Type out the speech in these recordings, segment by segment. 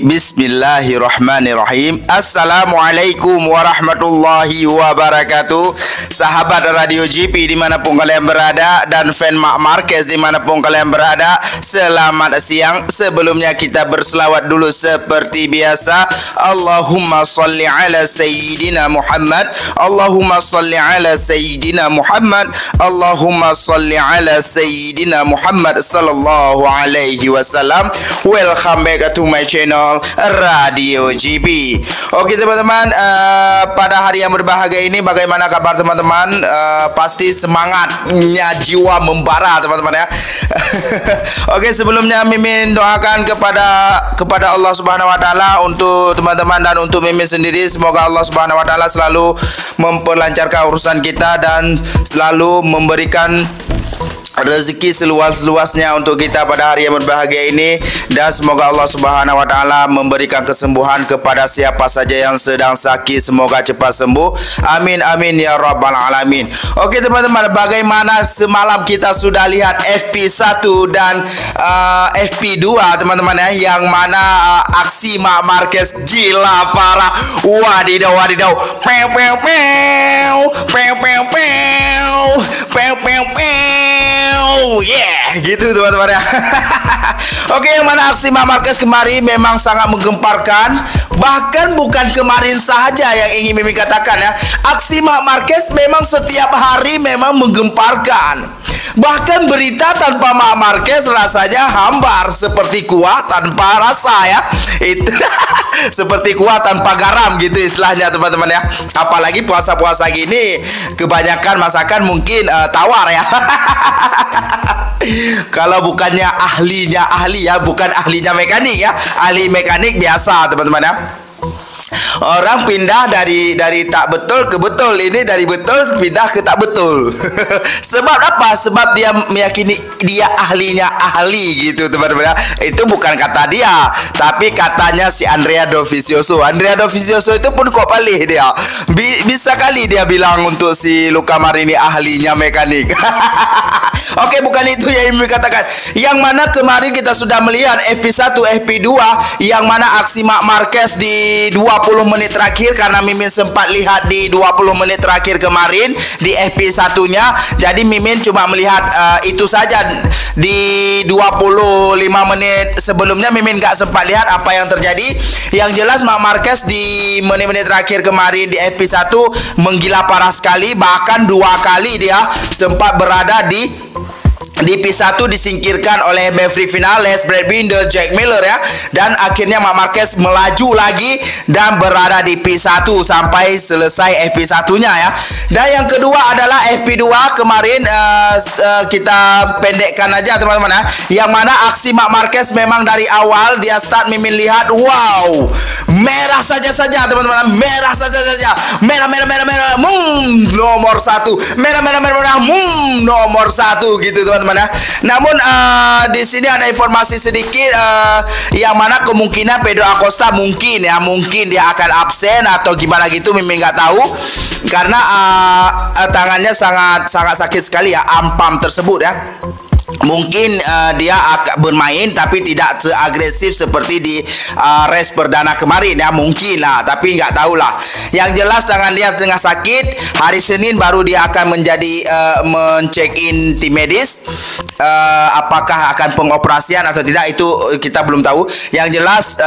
Bismillahirrahmanirrahim. Assalamualaikum warahmatullahi wabarakatuh. Sahabat Radio GP dimanapun kalian berada, dan fan Mak Marquez dimanapun kalian berada, selamat siang. Sebelumnya kita berselawat dulu seperti biasa. Allahumma salli ala Sayyidina Muhammad, Allahumma salli ala Sayyidina Muhammad, Allahumma salli ala Sayyidina Muhammad sallallahu alaihi wasallam. Welcome back to my channel Radio GP. Oke teman-teman, pada hari yang berbahagia ini bagaimana kabar teman-teman? Pasti semangatnya, jiwa membara teman-teman ya. Oke, sebelumnya Mimin doakan kepada Allah Subhanahu wa taala untuk teman-teman dan untuk Mimin sendiri, semoga Allah Subhanahu wa taala selalu memperlancarkan urusan kita dan selalu memberikan rezeki seluas-luasnya untuk kita pada hari yang berbahagia ini, dan semoga Allah Subhanahu wa taala memberikan kesembuhan kepada siapa saja yang sedang sakit, semoga cepat sembuh. Amin amin ya rabbal alamin. Oke teman-teman, bagaimana semalam kita sudah lihat FP1 dan FP2 teman-teman ya, yang mana aksi Mak Marquez gila parah. Wadidaw wadidaw. Pew pew pew. Pew pew pew. Pew pew pew. Oh yeah, gitu teman-teman ya. Oke, yang mana aksi Mak Marquez kemarin memang sangat menggemparkan. Bahkan bukan kemarin saja yang ingin Mimin katakan ya, aksi Mak Marquez memang setiap hari memang menggemparkan. Bahkan berita tanpa Mak Marquez rasanya hambar, seperti kuah tanpa rasa ya. Itu seperti kuah tanpa garam gitu istilahnya teman-teman ya. Apalagi puasa-puasa gini kebanyakan masakan mungkin tawar ya. Kalau bukannya ahlinya ahli ya, bukan ahlinya mekanik ya, ahli mekanik biasa teman-teman ya. Orang pindah dari tak betul ke betul, ini dari betul pindah ke tak betul. Sebab apa? Sebab dia meyakini dia ahlinya ahli gitu teman-teman. Itu bukan kata dia, tapi katanya si Andrea Dovizioso. Andrea Dovizioso itu pun kok palih dia. Bisa kali dia bilang untuk si Luca Marini ahlinya mekanik. Oke, bukan itu yang Mimin katakan. Yang mana kemarin kita sudah melihat FP1, FP2, yang mana aksi Mak Marquez di 20 menit terakhir, karena Mimin sempat lihat di 20 menit terakhir kemarin di FP1-nya. Jadi Mimin cuma melihat itu saja. Di 25 menit sebelumnya Mimin gak sempat lihat apa yang terjadi. Yang jelas Mak Marquez di menit-menit terakhir kemarin di FP1 menggila parah sekali. Bahkan 2 kali dia sempat berada di P1, disingkirkan oleh Maverick Vinales, Brad Binder, Jack Miller ya. Dan akhirnya Mak Marquez melaju lagi dan berada di P1 sampai selesai FP1-nya ya. Dan yang kedua adalah FP2 kemarin, kita pendekkan aja teman-teman ya. Yang mana aksi Mak Marquez memang dari awal dia start Mimin lihat, wow, merah saja teman-teman, merah saja. Merah, nomor 1. Merah, nomor 1 gitu teman-teman ya. Namun di sini ada informasi sedikit, yang mana kemungkinan Pedro Acosta mungkin dia akan absen atau gimana gitu, Mimin nggak tahu, karena tangannya sangat sakit sekali ya, ampam tersebut ya. Mungkin dia akan bermain tapi tidak seagresif seperti di race perdana kemarin ya, mungkin lah, tapi nggak tahu lah. Yang jelas tangan dia sedang sakit. Hari Senin baru dia akan menjadi men-check in tim medis. Apakah akan pengoperasian atau tidak itu kita belum tahu. Yang jelas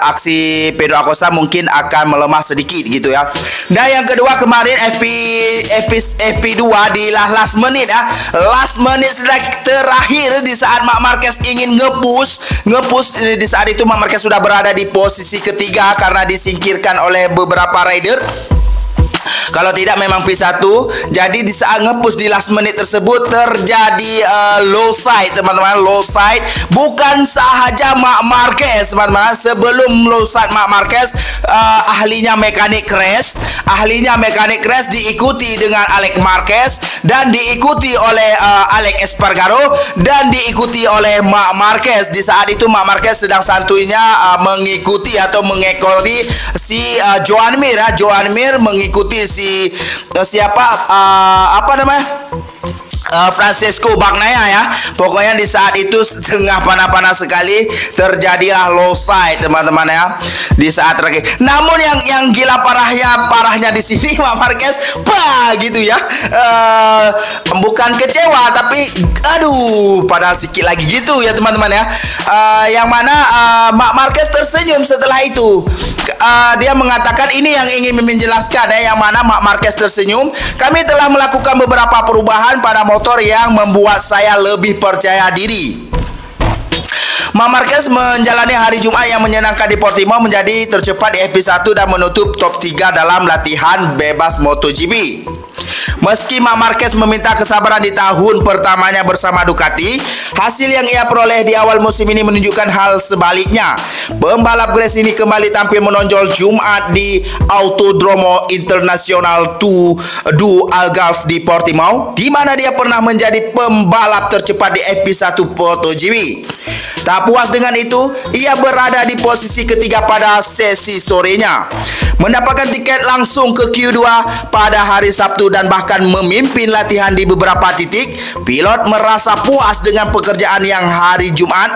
aksi Pedro Acosta mungkin akan melemah sedikit gitu ya. Dan yang kedua kemarin FP2 di last menit ya, last menit terakhir di saat Mak Marquez ingin ngepush di saat itu Mak Marquez sudah berada di posisi ketiga karena disingkirkan oleh beberapa rider. Kalau tidak memang P1. Jadi di saat ngepush di last menit tersebut terjadi low side teman-teman, low side. Bukan sahaja Mak Marquez teman-teman. Sebelum low side Mak Marquez, ahlinya mekanik crash diikuti dengan Alex Marquez, dan diikuti oleh Alex Espargaro, dan diikuti oleh Mak Marquez. Di saat itu Mak Marquez sedang santuinya mengikuti atau mengekori si Joan Mir mengikuti si siapa apa namanya Francesco Bagnaia ya. Pokoknya di saat itu setengah panas-panas sekali terjadilah low side teman-teman ya. Di saat terakhir. Namun yang gila parahnya di sini Marc Marquez gitu ya. Bukan kecewa tapi aduh padahal sikit lagi gitu ya teman-teman ya. Yang mana Marc Marquez tersenyum setelah itu. Dia mengatakan ini yang ingin menjelaskan ya, yang mana Marc Marquez tersenyum. Kami telah melakukan beberapa perubahan pada motor yang membuat saya lebih percaya diri. Marc Marquez menjalani hari Jumat yang menyenangkan di Portimao, menjadi tercepat di FP1 dan menutup top 3 dalam latihan bebas MotoGP. Meski Marc Marquez meminta kesabaran di tahun pertamanya bersama Ducati, hasil yang ia peroleh di awal musim ini menunjukkan hal sebaliknya. Pembalap Gres ini kembali tampil menonjol Jumat di Autodromo Internacional do Algarve di Portimao, di mana dia pernah menjadi pembalap tercepat di FP1 MotoGP. Tak puas dengan itu, ia berada di posisi ketiga pada sesi sorenya, mendapatkan tiket langsung ke Q2 pada hari Sabtu dan bahkan memimpin latihan di beberapa titik. Pilot merasa puas dengan pekerjaan yang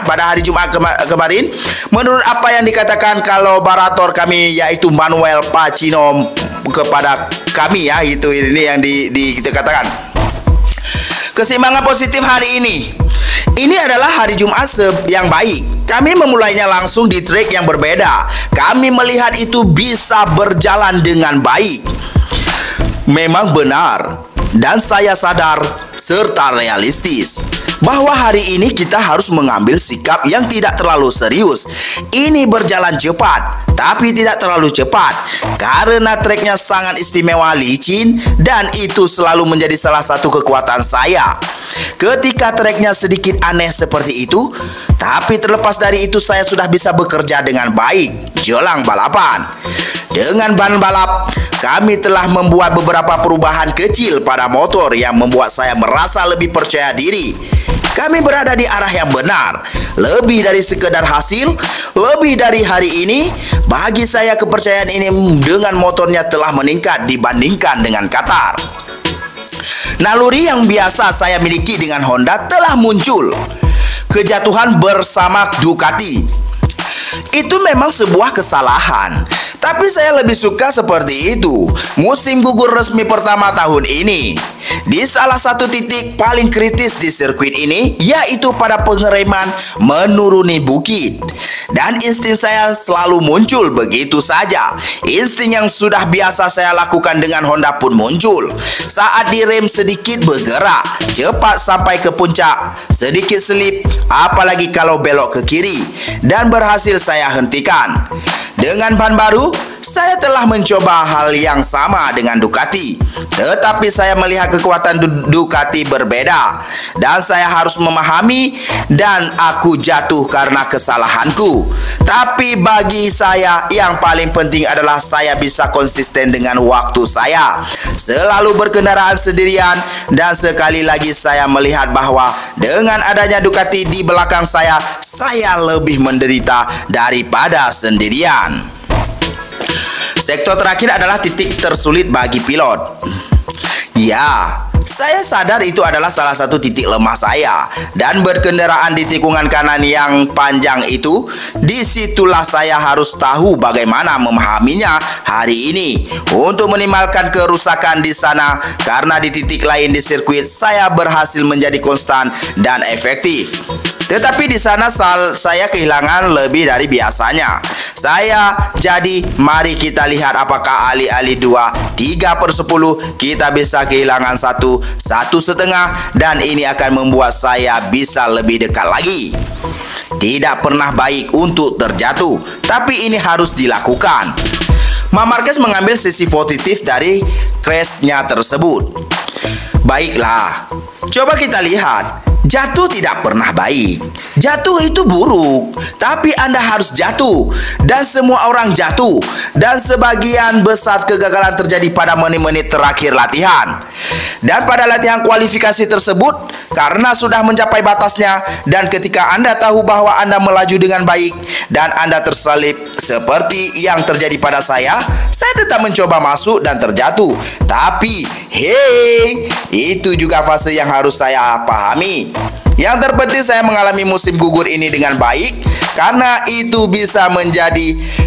pada hari Jumat kemarin. Menurut apa yang dikatakan kolaborator kami yaitu Manuel Pacino kepada kami ya, ini yang kita katakan. Keseimbangan positif hari ini. Ini adalah hari Jumat yang baik. Kami memulainya langsung di trek yang berbeda. Kami melihat itu bisa berjalan dengan baik. Memang benar, dan saya sadar serta realistis bahwa hari ini kita harus mengambil sikap yang tidak terlalu serius. Ini berjalan cepat, tapi tidak terlalu cepat karena treknya sangat istimewa, licin, dan itu selalu menjadi salah satu kekuatan saya. Ketika treknya sedikit aneh seperti itu, tapi terlepas dari itu saya sudah bisa bekerja dengan baik jelang balapan. Dengan ban balap, kami telah membuat beberapa perubahan kecil pada motor yang membuat saya merasa lebih percaya diri. Kami berada di arah yang benar. Lebih dari sekedar hasil, lebih dari hari ini, bagi saya kepercayaan ini dengan motornya telah meningkat dibandingkan dengan Qatar. Naluri yang biasa saya miliki dengan Honda telah muncul. Kejatuhan bersama Ducati itu memang sebuah kesalahan, tapi saya lebih suka seperti itu. Musim gugur resmi pertama tahun ini, di salah satu titik paling kritis di sirkuit ini, yaitu pada pengereman menuruni bukit. Dan insting saya selalu muncul begitu saja. Insting yang sudah biasa saya lakukan dengan Honda pun muncul. Saat direm sedikit bergerak, cepat sampai ke puncak, sedikit selip, apalagi kalau belok ke kiri, dan berhasil saya hentikan. Dengan ban baru, saya telah mencoba hal yang sama dengan Ducati, tetapi saya melihat kekuatan Ducati berbeda, dan saya harus memahami dan aku jatuh karena kesalahanku. Tapi bagi saya yang paling penting adalah saya bisa konsisten dengan waktu saya, selalu berkendaraan sendirian, dan sekali lagi saya melihat bahwa dengan adanya Ducati di belakang saya lebih menderita daripada sendirian. Sektor terakhir adalah titik tersulit bagi pilot. Ya, saya sadar itu adalah salah satu titik lemah saya, dan berkendaraan di tikungan kanan yang panjang itu, disitulah saya harus tahu bagaimana memahaminya hari ini untuk minimalkan kerusakan di sana, karena di titik lain di sirkuit saya berhasil menjadi konstan dan efektif. Tetapi di sana saya kehilangan lebih dari biasanya. Mari kita lihat apakah alih-alih 2, 3/10 kita bisa kehilangan 1,5, dan ini akan membuat saya bisa lebih dekat lagi. Tidak pernah baik untuk terjatuh, tapi ini harus dilakukan. Marc Marquez mengambil sisi positif dari crash-nya tersebut. Baiklah, coba kita lihat. Jatuh tidak pernah baik. Jatuh itu buruk. Tapi Anda harus jatuh. Dan semua orang jatuh. Dan sebagian besar kegagalan terjadi pada menit-menit terakhir latihan. Dan pada latihan kualifikasi tersebut, karena sudah mencapai batasnya, dan ketika Anda tahu bahwa Anda melaju dengan baik, dan Anda tersalip seperti yang terjadi pada saya tetap mencoba masuk dan terjatuh. Tapi, hey, itu juga fase yang harus saya pahami. Yang terpenting saya mengalami musim gugur ini dengan baik, karena itu bisa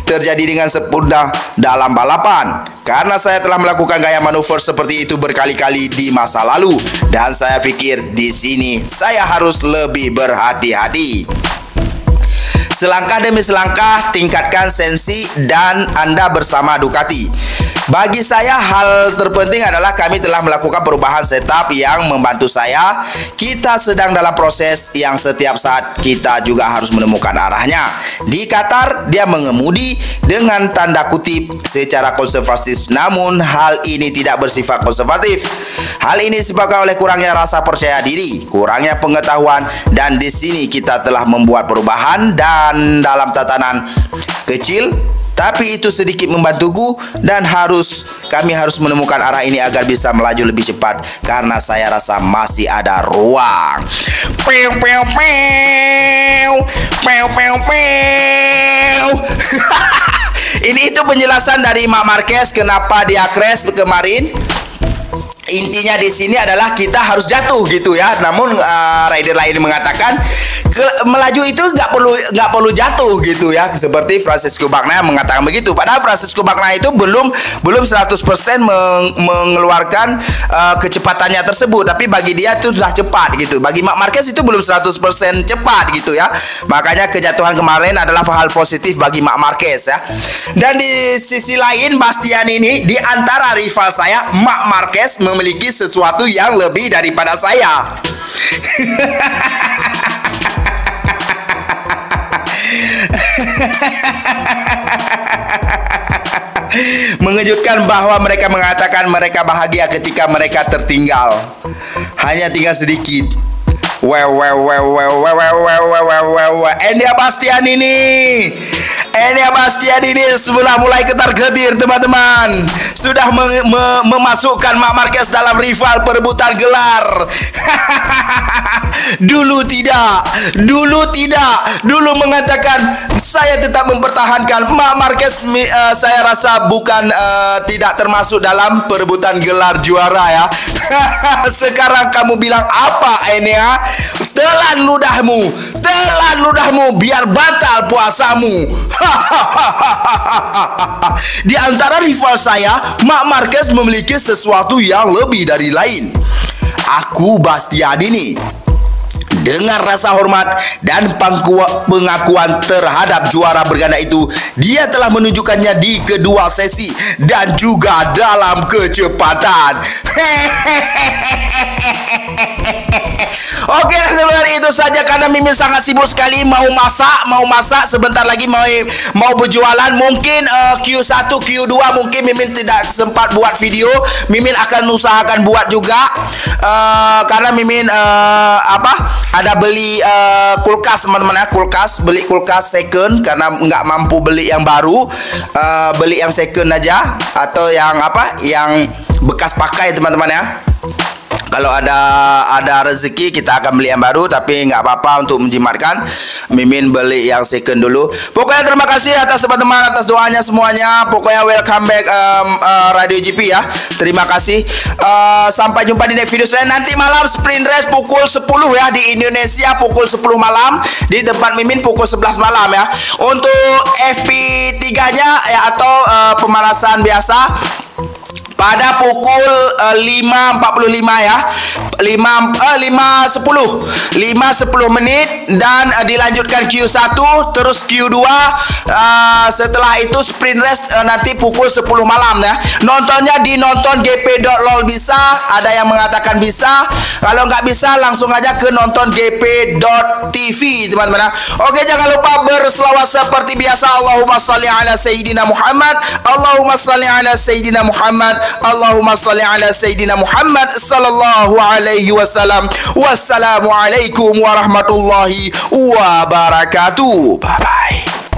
terjadi dengan sempurna dalam balapan. Karena saya telah melakukan gaya manuver seperti itu berkali-kali di masa lalu, dan saya pikir di sini saya harus lebih berhati-hati. Selangkah demi selangkah tingkatkan sensi dan Anda bersama Ducati. Bagi saya hal terpenting adalah kami telah melakukan perubahan setup yang membantu saya. Kita sedang dalam proses yang setiap saat kita juga harus menemukan arahnya. Di Qatar dia mengemudi dengan tanda kutip secara konservatif, namun hal ini tidak bersifat konservatif. Hal ini disebabkan oleh kurangnya rasa percaya diri, kurangnya pengetahuan, dan di sini kita telah membuat perubahan dan dalam tatanan kecil, tapi itu sedikit membantuku, dan kami harus menemukan arah ini agar bisa melaju lebih cepat, karena saya rasa masih ada ruang. Ini itu penjelasan dari Marc Marquez kenapa dia crash kemarin. Intinya di sini adalah kita harus jatuh gitu ya. Namun rider lain mengatakan melaju itu nggak perlu jatuh gitu ya. Seperti Francesco Bagnaia mengatakan begitu. Padahal Francesco Bagnaia itu belum 100% mengeluarkan kecepatannya tersebut. Tapi bagi dia itu sudah cepat gitu. Bagi Marc Marquez itu belum 100% cepat gitu ya. Makanya kejatuhan kemarin adalah hal positif bagi Marc Marquez ya. Dan di sisi lain Bastian ini di antara rival saya, Marc Marquez memiliki sesuatu yang lebih daripada saya. Mengejutkan bahwa mereka mengatakan mereka bahagia ketika mereka tertinggal. Hanya tinggal sedikit. Enea Bastian ini sudah mulai ketar-ketir teman-teman. Sudah memasukkan Marc Marquez dalam rival perebutan gelar. Dulu mengatakan saya tetap mempertahankan Marc Marquez. Saya rasa bukan tidak termasuk dalam perebutan gelar juara ya. Sekarang kamu bilang apa, Enea? Telan ludahmu biar batal puasamu. Di antara rival saya, Marc Marquez memiliki sesuatu yang lebih dari lain. Aku Bastian ini, dengan rasa hormat dan pengakuan terhadap juara berganda itu, dia telah menunjukkannya di kedua sesi dan juga dalam kecepatan. Oke, sebenarnya itu saja karena Mimin sangat sibuk sekali mau masak sebentar lagi mau berjualan. Mungkin Q1, Q2 mungkin Mimin tidak sempat buat video. Mimin akan usahakan buat juga karena Mimin ada beli kulkas teman-teman ya, beli kulkas second karena nggak mampu beli yang baru, beli yang second aja atau yang yang bekas pakai teman-teman ya. Kalau ada rezeki kita akan beli yang baru, tapi nggak apa-apa untuk menjimatkan. Mimin beli yang second dulu. Pokoknya terima kasih atas teman-teman, atas doanya semuanya. Pokoknya welcome back Radio GP ya. Terima kasih. Sampai jumpa di next video selanjutnya. Nanti malam sprint race pukul 10 ya di Indonesia, pukul 10 malam. Di tempat Mimin pukul 11 malam ya. Untuk FP3-nya ya atau pemanasan biasa pada pukul 5.45 ya, 5.10 menit, dan dilanjutkan Q1 terus Q2, setelah itu sprint race nanti pukul 10 malam ya. Nontonnya di nonton gp.lol bisa, ada yang mengatakan bisa. Kalau nggak bisa langsung aja ke nonton gp.tv teman-teman. Oke, jangan lupa berselawat seperti biasa. Allahumma shalli ala sayyidina Muhammad, Allahumma shalli ala sayyidina Muhammad. Muhammad. Allahumma salli ala Sayyidina Muhammad sallallahu alaihi wasallam. Wassalamualaikum warahmatullahi wabarakatuh. Bye bye.